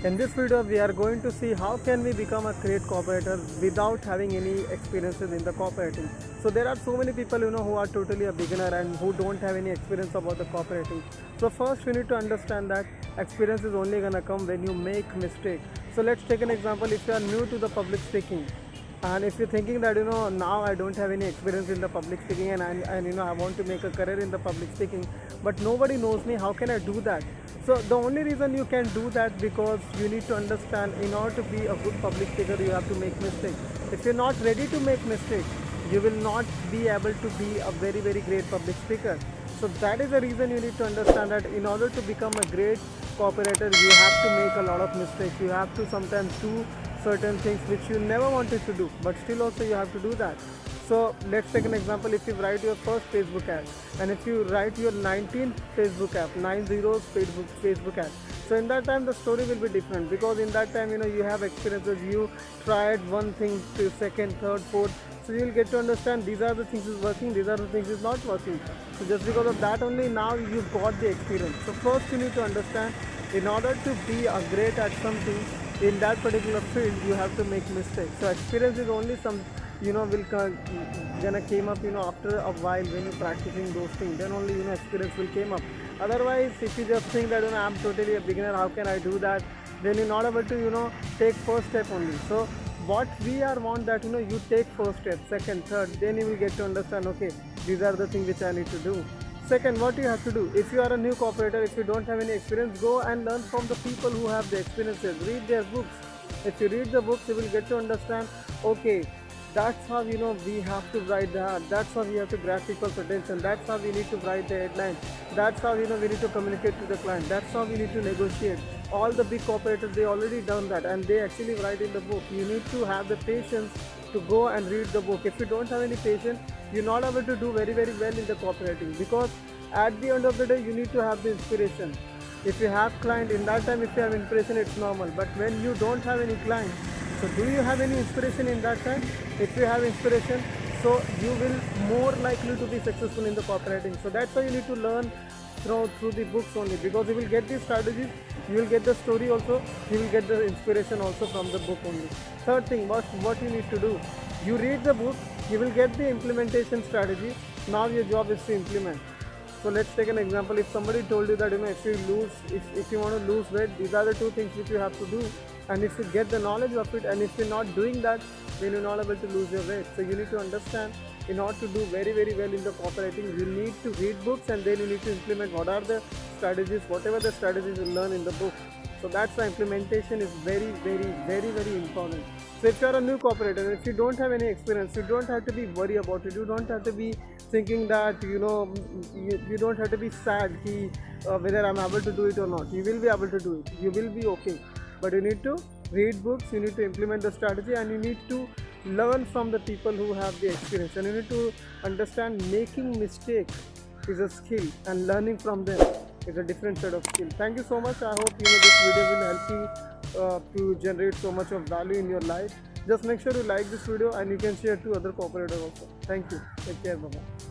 In this video, we are going to see how can we become a great copywriter without having any experiences in the copywriting. So there are so many people who are totally a beginner and who don't have any experience about the copywriting. So first you need to understand that experience is only gonna come when you make mistakes. So let's take an example. If you are new to the public speaking, and if you're thinking that now I don't have any experience in the public speaking and I want to make a career in the public speaking, but nobody knows me, how can I do that? So the only reason you can do that because you need to understand, in order to be a good public speaker you have to make mistakes. If you're not ready to make mistakes, you will not be able to be a very great public speaker. So that is the reason you need to understand that in order to become a great copywriter you have to make a lot of mistakes. You have to sometimes do certain things which you never wanted to do, but still also you have to do that. So let's take an example. If you write your first Facebook ad and if you write your 19th Facebook ad, 90 Facebook ad, so in that time the story will be different, because in that time you have experiences, you tried one thing to second, third, fourth, so you will get to understand these are the things is working, these are the things is not working. So just because of that only now you've got the experience. So first you need to understand, in order to be a great at something in that particular field you have to make mistakes. So experience is only some will gonna came up after a while when you're practicing those things, then only experience will came up. Otherwise if you just think that I'm totally a beginner, how can I do that, then you're not able to take first step only. So what we are want that you take first step, second, third, then you will get to understand, okay, these are the things which I need to do. Second, what you have to do, if you are a new copywriter, if you don't have any experience, go and learn from the people who have the experiences, read their books. If you read the books you will get to understand, okay, that's how we have to write the ad, that's how we have to grab people's attention, that's how we need to write the headline, that's how we need to communicate to the client, that's how we need to negotiate. All the big cooperators, they already done that and they actually write in the book. You need to have the patience to go and read the book. If you don't have any patience, you're not able to do very well in the copywriting, because at the end of the day you need to have the inspiration. If you have client, in that time if you have inspiration it's normal, but when you don't have any client, so do you have any inspiration in that time? If you have inspiration, so you will more likely to be successful in the copywriting. So that's why you need to learn through the books only, because you will get these strategies, you will get the story also, you will get the inspiration also from the book only. Third thing, what you need to do, you read the book, you will get the implementation strategy. Now your job is to implement. So let's take an example. If somebody told you that if you want to lose weight, these are the two things which you have to do, and if you get the knowledge of it and if you're not doing that, then you're not able to lose your weight. So you need to understand, in order to do very well in the copywriting, you need to read books and then you need to implement what are the strategies, whatever the strategies you learn in the book. So that's why implementation is very important. So if you are a new copywriter, if you don't have any experience, you don't have to be worried about it. You don't have to be thinking that you don't have to be sad whether I'm able to do it or not. You will be able to do it. You will be okay. But you need to read books, you need to implement the strategy, and you need to learn from the people who have the experience. And you need to understand, making mistakes is a skill and learning from them is a different set of skill. Thank you so much. I hope this video will help you to generate so much of value in your life. Just make sure you like this video and you can share to other cooperators also. Thank you. Take care. Bye-bye.